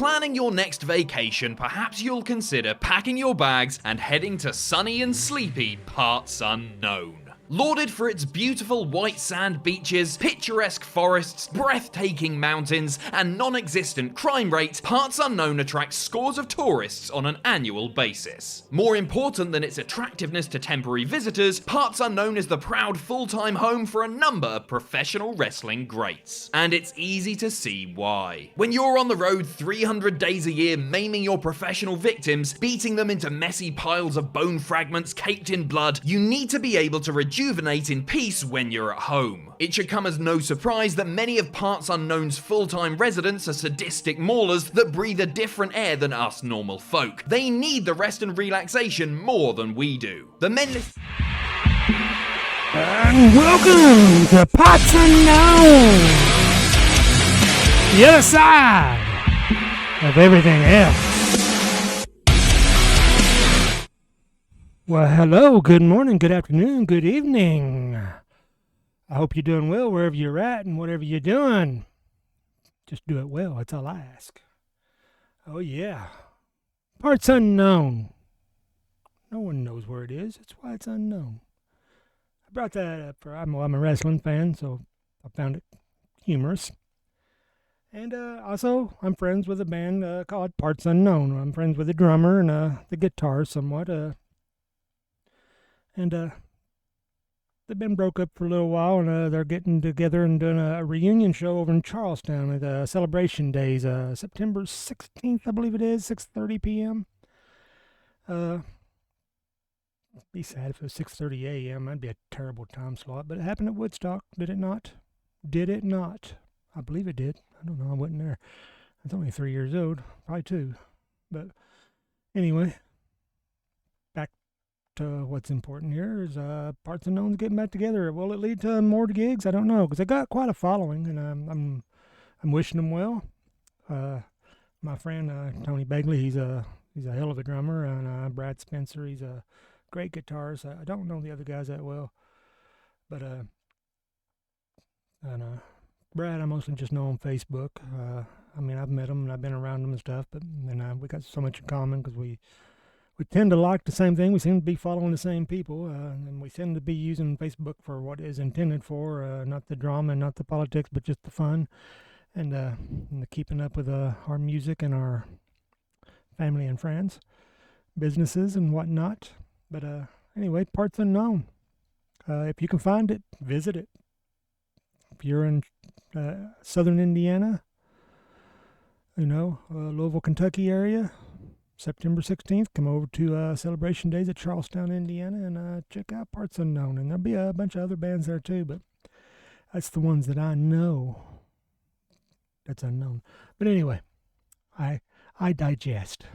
Planning your next vacation, perhaps you'll consider packing your bags and heading to sunny and sleepy parts unknown. Lauded for its beautiful white sand beaches, picturesque forests, breathtaking mountains, and non-existent crime rate, Parts Unknown attracts scores of tourists on an annual basis. More important than its attractiveness to temporary visitors, Parts Unknown is the proud full-time home for a number of professional wrestling greats. And it's easy to see why. When you're on the road 300 days a year maiming your professional victims, beating them into messy piles of bone fragments caked in blood, you need to be able to rejuvenate in peace when you're at home. It should come as no surprise that many of Parts Unknown's full-time residents are sadistic maulers that breathe a different air than us normal folk. They need the rest and relaxation more than we do. The men And welcome to Parts Unknown, the other side of everything else. Well, hello, good morning, good afternoon, good evening. I hope you're doing well wherever you're at and whatever you're doing. Just do it well, that's all I ask. Oh yeah, Parts Unknown. No one knows where it is, that's why it's unknown. I brought that up for, I'm a wrestling fan, so I found it humorous. And also, I'm friends with a band called Parts Unknown. I'm friends with the drummer and the guitar somewhat. And they've been broke up for a little while, and they're getting together and doing a reunion show over in Charlestown at Celebration Days, September 16th, I believe it is, 6:30 p.m. It'd be sad if it was 6:30 a.m. That'd be a terrible time slot, but it happened at Woodstock, did it not? Did it not? I believe it did. I don't know, I wasn't there. I was only 3 years old, probably 2. But anyway, back to what's important here is Parts Unknown's getting back together. Will it lead to more gigs? I don't know, because they got quite a following, and I'm wishing them well. My friend Tony Begley, he's a hell of a drummer, and Brad Spencer, he's a great guitarist. I don't know the other guys that well, but Brad, I mostly just know on Facebook. I mean, I've met him and I've been around him and stuff, but we got so much in common because we tend to like the same thing. We seem to be following the same people, and we tend to be using Facebook for what it is intended for, not the drama and not the politics, but just the fun and the keeping up with our music and our family and friends, businesses and whatnot. But anyway, Parts Unknown. If you can find it, visit it. If you're in southern Indiana, Louisville, Kentucky area, September 16th, come over to Celebration Days at Charlestown, Indiana, and check out Parts Unknown. And there'll be a bunch of other bands there too, but that's the ones that I know that's unknown. But anyway, I digest.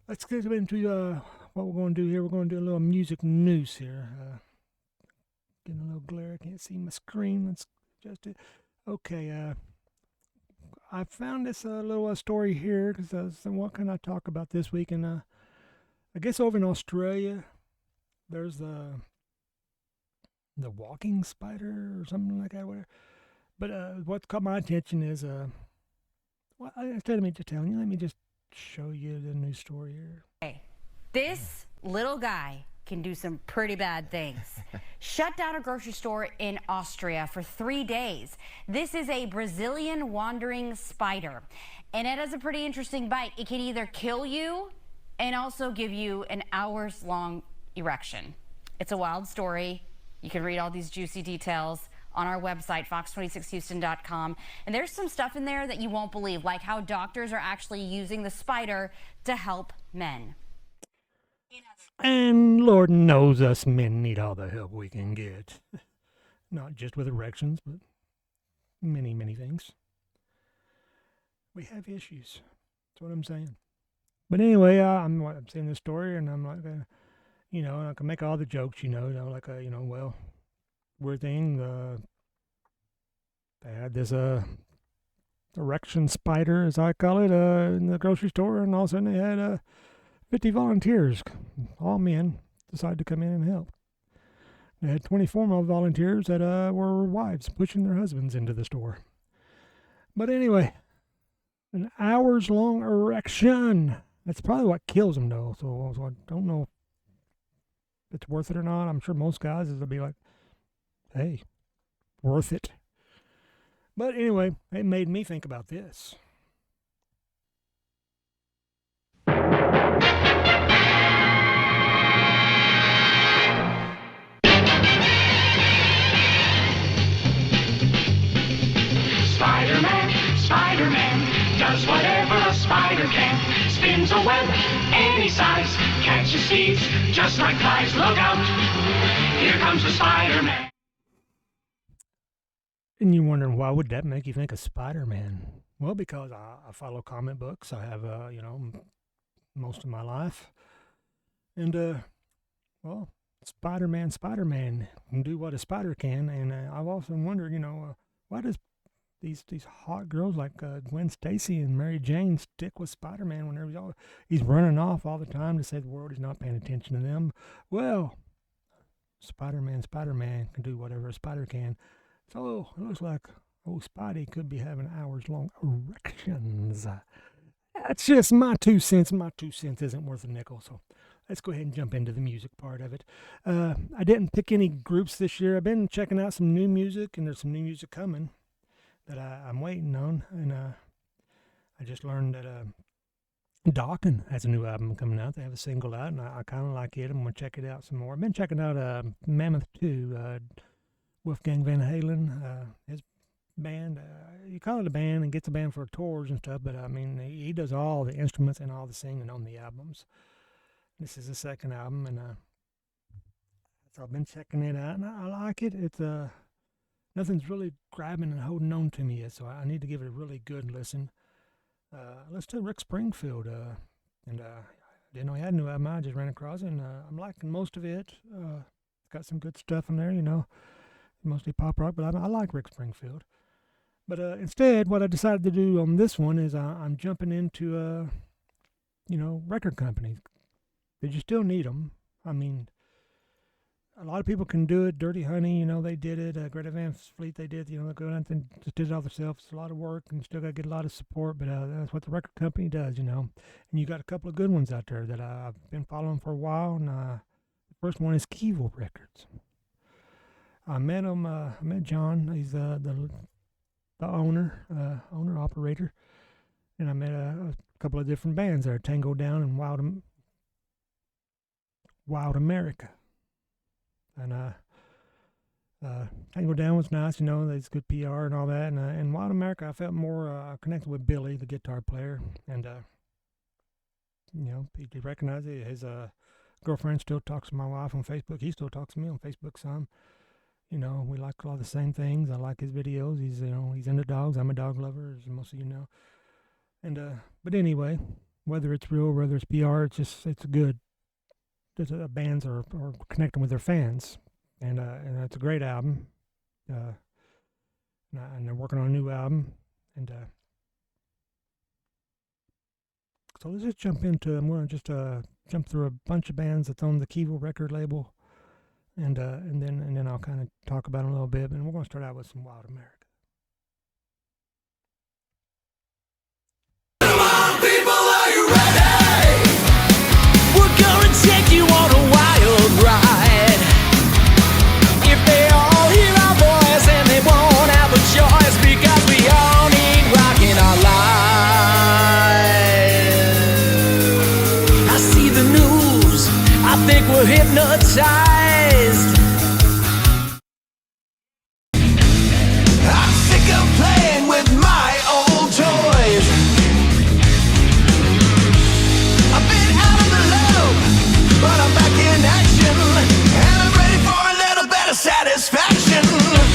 Let's get into what we're going to do here. We're going to do a little music news here. Getting a little glare. I can't see my screen. Let's adjust it. Okay. I found this little story here because what can I talk about this week? And I guess over in Australia, there's the walking spider or something like that. Whatever. But what caught my attention is instead of me just telling you, let me just show you the news story here. Hey, this little guy can do some pretty bad things. Shut down a grocery store in Austria for 3 days. This is a Brazilian wandering spider, and it has a pretty interesting bite. It can either kill you and also give you an hours-long erection. It's a wild story. You can read all these juicy details on our website, fox26houston.com. And there's some stuff in there that you won't believe, like how doctors are actually using the spider to help men. And Lord knows us men need all the help we can get. Not just with erections, but many, many things. We have issues. That's what I'm saying. But anyway, I'm saying this story, and I'm like, I can make all the jokes, well, weird thing. They had this Erection Spider, as I call it, in the grocery store, and all of a sudden they had 50 volunteers, all men, decided to come in and help. They had 24 more volunteers that were wives pushing their husbands into the store. But anyway, An hours-long erection. That's probably what kills them, though. So I don't know if it's worth it or not. I'm sure most guys will be like, hey, worth it. But anyway, it made me think about this. Spider-Man does whatever a spider can. Spins a web any size, catches thieves just like flies. Look out, here comes the Spider-Man. And you're wondering, why would that make you think of Spider-Man? Well, because I follow comic books. I have, most of my life. And, well, Spider-Man can do what a spider can. And I've often wondered, why does these hot girls like Gwen Stacy and Mary Jane stick with Spider-Man whenever he's running off all the time to say the world is not paying attention to them? Well, Spider-Man can do whatever a spider can. So it looks like old Spidey could be having hours-long erections. That's just my 2 cents. My 2 cents isn't worth a nickel, so let's go ahead and jump into the music part of it. I didn't pick any groups this year. I've been checking out some new music, and there's some new music coming that I'm waiting on. And I just learned that Dawkins has a new album coming out. They have a single out, and I kind of like it. I'm going to check it out some more. I've been checking out Mammoth 2, Wolfgang Van Halen, his band. You call it a band and gets a band for tours and stuff, but I mean, he does all the instruments and all the singing on the albums. This is the second album, and so I've been checking it out, and I like it. It's nothing's really grabbing and holding on to me yet, so I need to give it a really good listen. Let's do Rick Springfield, and didn't know he had a new album. I just ran across it, and I'm liking most of it. It's got some good stuff in there, mostly pop rock, but I like Rick Springfield. But instead, what I decided to do on this one is I'm jumping into, record companies. Did you still need them? I mean, a lot of people can do it. Dirty Honey, they did it. Greta Van Fleet, they did. They go out and just did it all themselves. It's a lot of work, and you still got to get a lot of support. But that's what the record company does, And you got a couple of good ones out there that I've been following for a while. And the first one is Keevil Records. I met him. I met John. He's the owner, operator, and I met a couple of different bands there: Tango Down and Wild America. And Tango Down was nice, there's good PR and all that. And Wild America, I felt more connected with Billy, the guitar player, and he recognized it. His girlfriend still talks to my wife on Facebook. He still talks to me on Facebook some. We like a lot of the same things. I like his videos. He's into dogs. I'm a dog lover, as most of you know. And but anyway, whether it's real, whether it's PR, it's good. Bands are connecting with their fans, and it's a great album. And they're working on a new album, and so let's just jump into. I'm going to just jump through a bunch of bands that's on the Keevil record label. And then I'll kind of talk about it a little bit, and we're going to start out with some Wild America. Come on, people, are you ready? We're gonna take you on a wild ride. If they all hear our voice, and they won't have a choice, because we all need rock in our lives. I see the news, I think we're hypnotized. I'm sick of playing with my old toys. I've been out of the loop, but I'm back in action, and I'm ready for a little bit of satisfaction.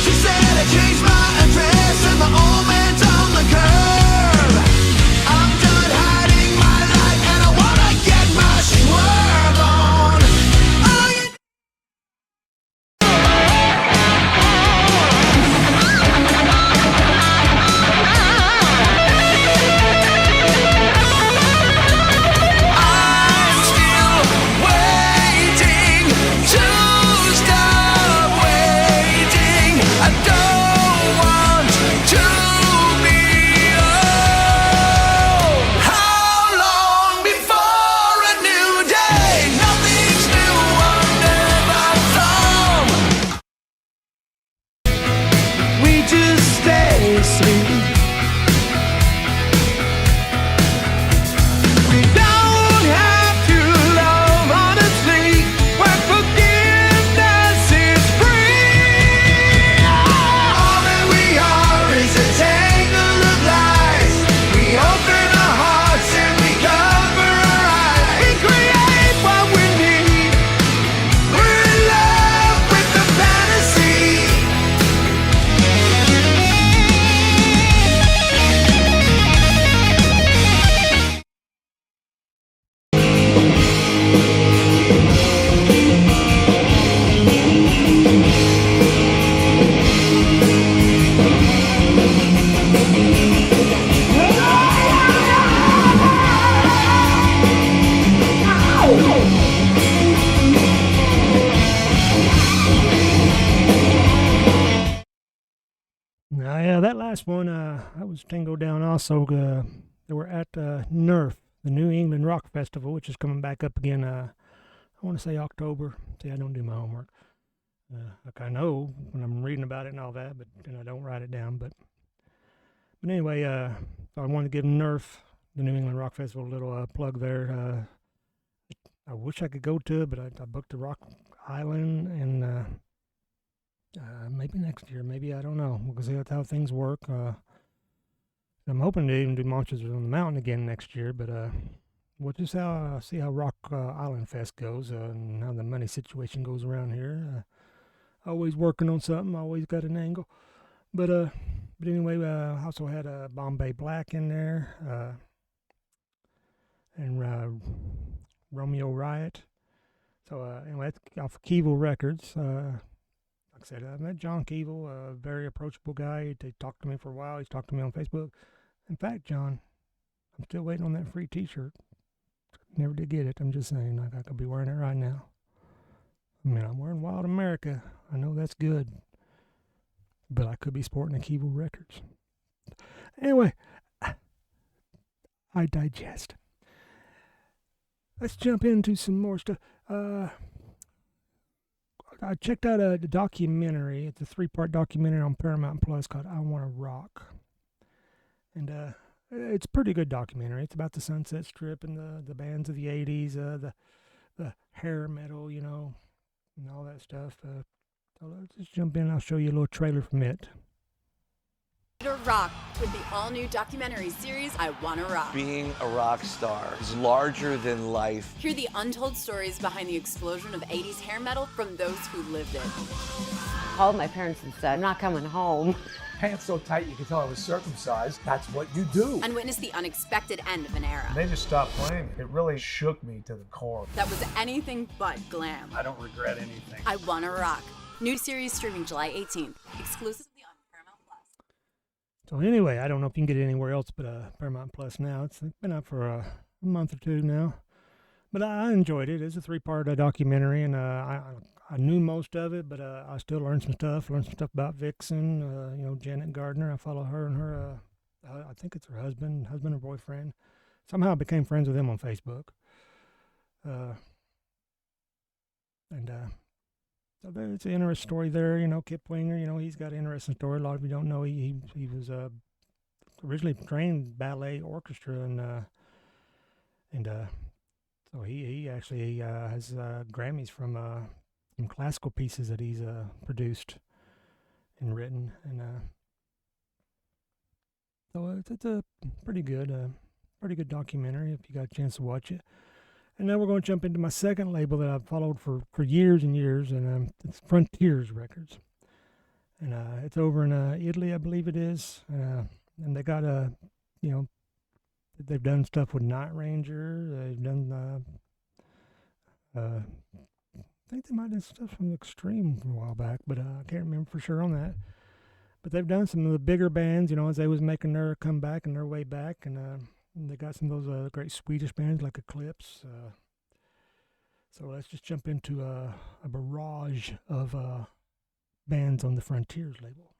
She said I changed my address, and the old man's on the curb. I'm done hiding my life, and I wanna get my swerve on. Oh yeah. this one, I was Tango down also. They were at NERF, the New England Rock Festival, which is coming back up again, I want to say October. See, I don't do my homework. Like I know when I'm reading about it and all that, but then I don't write it down. But anyway, so I wanted to give NERF, the New England Rock Festival, a little plug there. I wish I could go to it, but I booked the Rock Island, and maybe next year. Maybe, I don't know. We'll see how things work. I'm hoping to even do Monsters on the Mountain again next year, but we'll just see how Rock Island Fest goes and how the money situation goes around here. Always working on something, always got an angle. But anyway, I also had Bombay Black in there, and Romeo Riot. So anyway, that's off Keevil Records. Like I said, I met John Keevil, a very approachable guy. He talked to me for a while. He's talked to me on Facebook. In fact, John, I'm still waiting on that free T-shirt. Never did get it. I'm just saying, I could be wearing it right now. I mean, I'm wearing Wild America. I know that's good. But I could be sporting a Keevil Records. Anyway, I digest. Let's jump into some more stuff. I checked out a documentary. It's a 3-part documentary on Paramount Plus called I Want to Rock. And it's a pretty good documentary. It's about the Sunset Strip and the bands of the 80s, the hair metal, you know, and all that stuff. So let's just jump in. I'll show you a little trailer from it. To rock with the all-new documentary series I Wanna Rock. Being a rock star is larger than life. Hear the untold stories behind the explosion of 80s hair metal from those who lived it. Called my parents and said, I'm not coming home. Pants so tight you can tell I was circumcised. That's what you do. And witness the unexpected end of an era. They just stopped playing. It really shook me to the core. That was anything but glam. I don't regret anything. I Wanna Rock. New series streaming July 18th. Exclusively on Paramount Plus. So anyway, I don't know if you can get it anywhere else but Paramount Plus now. It's been out for a month or two now. But I enjoyed it. It's a 3-part documentary, and I knew most of it, but I still learned some stuff. Learned some stuff about Vixen, you know, Janet Gardner. I follow her and her, I think it's her husband or boyfriend. Somehow I became friends with him on Facebook. So it's an interesting story there. You know, Kip Winger, you know, he's got an interesting story. A lot of you don't know he was originally trained ballet orchestra, and so he actually has Grammys from classical pieces that he's produced and written, and so it's a pretty good documentary if you got a chance to watch it. And now we're going to jump into my second label that I've followed for years and years, and it's Frontiers Records, and it's over in Italy, I believe it is, and they got you know, they've done stuff with Night Ranger. They've done I think they might have done stuff from Extreme a while back, but I can't remember for sure on that. But they've done some of the bigger bands, you know, as they was making their comeback and their way back, and they got some of those great Swedish bands like Eclipse. So let's just jump into a barrage of bands on the Frontiers label.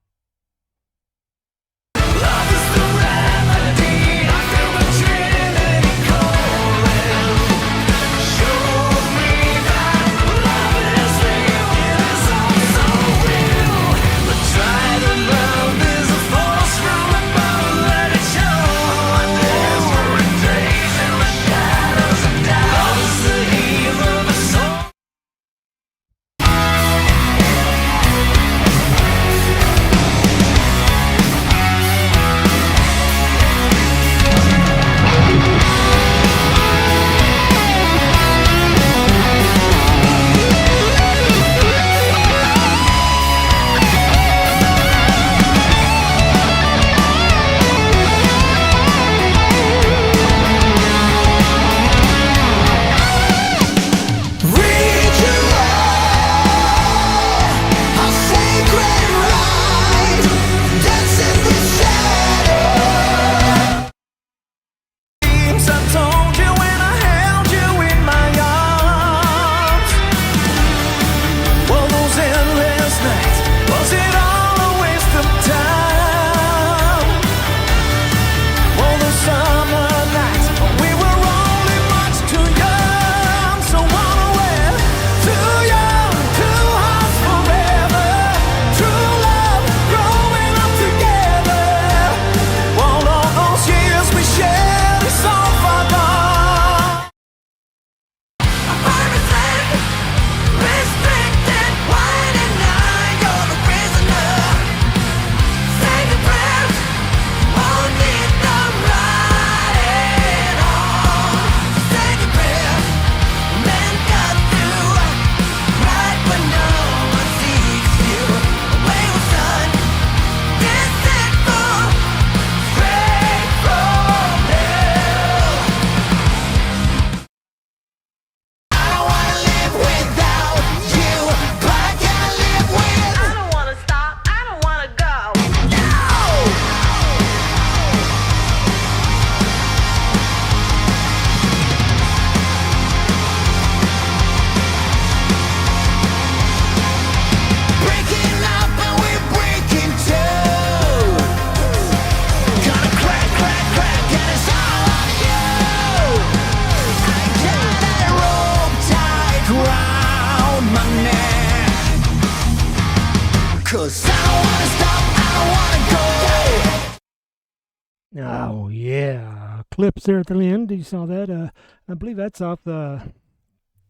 Clips there at the end. You saw that? I believe that's off the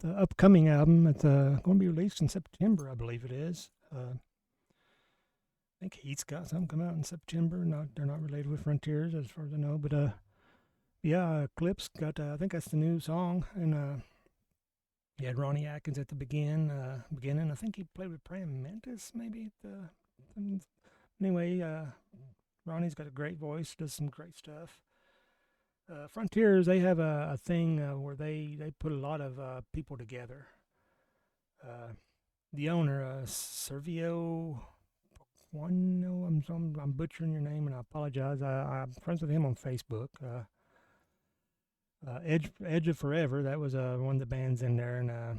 upcoming album. It's going to be released in September, I believe it is. I think Heat's got something come out in September. They're not related with Frontiers as far as I know, but yeah, Clips got. I think that's the new song, and you had Ronnie Atkins at the beginning. I think he played with Praying Mantis, maybe. Anyway, Ronnie's got a great voice, does some great stuff. Frontiers, they have a thing where they put a lot of people together. The owner, Servio Juano, I'm butchering your name and I apologize. I'm friends with him on Facebook. Edge of Forever, that was one of the bands in there, and I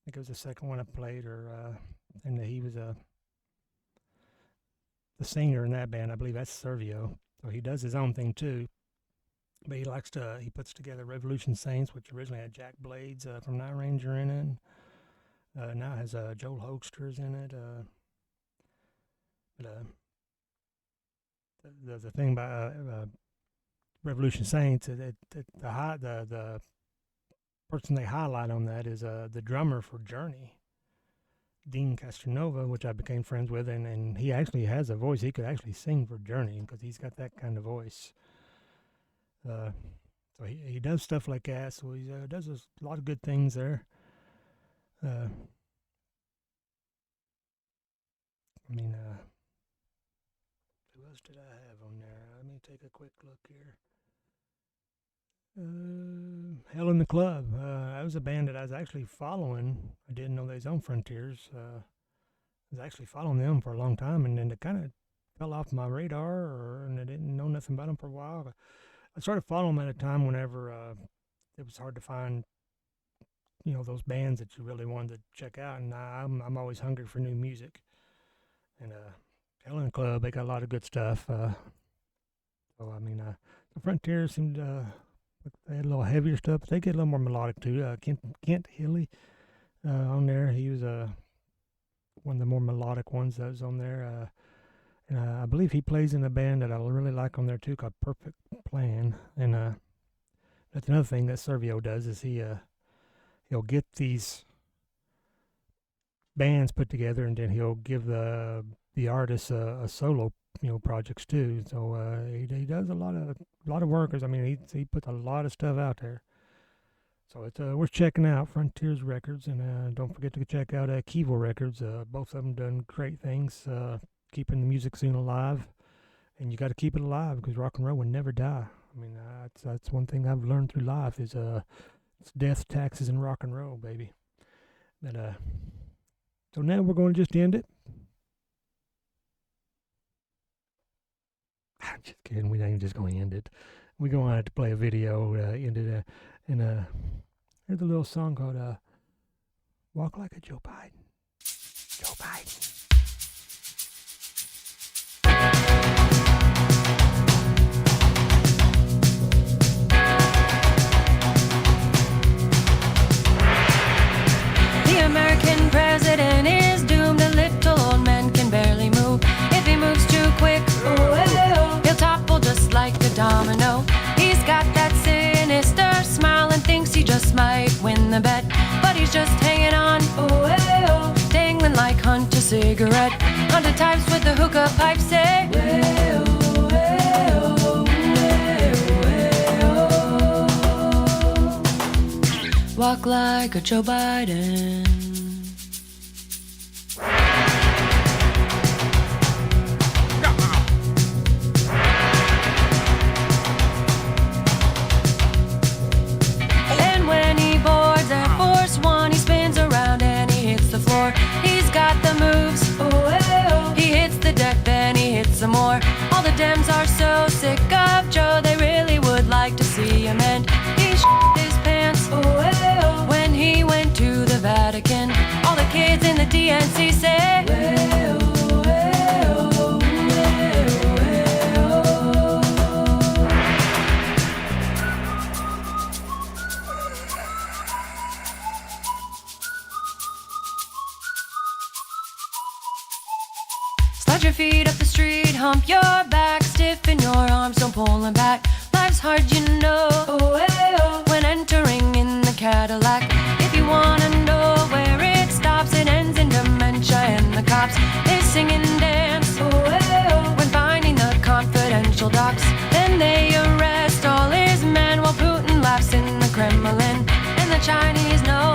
think it was the second one I played, and he was the singer in that band. I believe that's Servio. So he does his own thing too. But he puts together Revolution Saints, which originally had Jack Blades from Night Ranger in it. Now it has Joel Hoeksters in it. The thing about Revolution Saints, the person they highlight on that is the drummer for Journey, Dean Castronova, which I became friends with, and he actually has a voice. He could actually sing for Journey because he's got that kind of voice. So he does stuff like that. So he does a lot of good things there. Who else did I have on there? Let me take a quick look here. Hell in the Club. That was a band that I was actually following. I didn't know they was on Frontiers. I was actually following them for a long time, and then it kind of fell off my radar, and I didn't know nothing about them for a while. I started following them at a time whenever it was hard to find, those bands that you really wanted to check out, and I'm always hungry for new music. And Hell in the Club, they got a lot of good stuff. The Frontiers seemed they had a little heavier stuff, but they get a little more melodic too. Kent Hilly on there, he was one of the more melodic ones that was on there. And I believe he plays in a band that I really like on there too, called Perfect Plan. And that's another thing that Servio does is he'll get these bands put together, and then he'll give the artists a solo projects too. So he does a lot of workers. He puts a lot of stuff out there. So it's worth checking out, Frontiers Records, and don't forget to check out Kivo Records. Both of them done great things, keeping the music scene alive, and you got to keep it alive because rock and roll will never die. That's one thing I've learned through life is it's death, taxes, and rock and roll, baby. But so now we're going to just end it. I'm just kidding. We ain't just going to end it. We're going to have to play a video into there's a little song called "Walk Like a Joe Biden." Joe Biden. The American president is doomed. A little old man can barely move. If he moves too quick, he'll topple just like a domino. He's got that sinister smile and thinks he just might win the bet, but he's just hanging on, dangling like Hunter cigarette. Hunter types with the hookah pipe say, walk like a Joe Biden. And when he boards Air Force One, he spins around and he hits the floor. He's got the moves. He hits the deck, then he hits some more. All the Dems are so sick of Joe, they really would like to see him end. He his pants when he went to the Vatican. All the kids in the DNC say, slide your feet up the street, hump your back, stiffen your arms, don't pull them back. Life's hard, you know. When entering in the Cadillac, if you wanna know where it stops, it ends in dementia, and the cops, they sing and dance. When finding the confidential docs, then they arrest all his men while Putin laughs in the Kremlin. And the Chinese know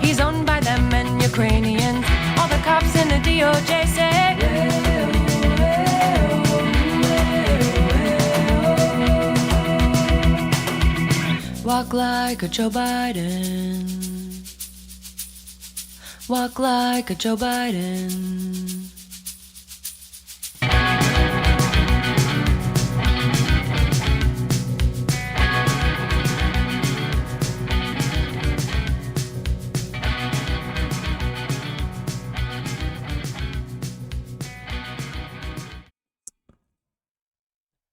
he's owned by them and Ukrainians. All the cops in the DOJ say, walk like a Joe Biden. Walk like a Joe Biden.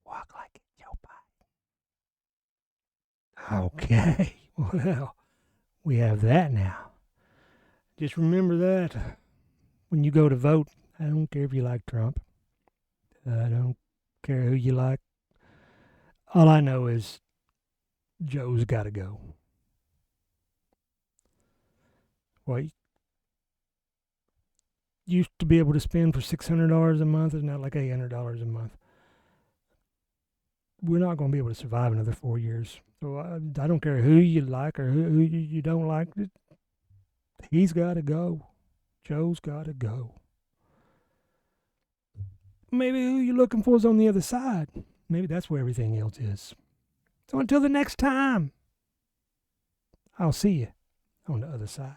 Walk like Joe Biden. Okay, well, we have that now. Just remember that when you go to vote. I don't care if you like Trump. I don't care who you like. All I know is Joe's got to go. Well, you used to be able to spend for $600 a month. It's not like $800 a month. We're not going to be able to survive another 4 years. So I don't care who you like or who you don't like. He's got to go. Joe's got to go. Maybe who you're looking for is on the other side. Maybe that's where everything else is. So until the next time, I'll see you on the other side.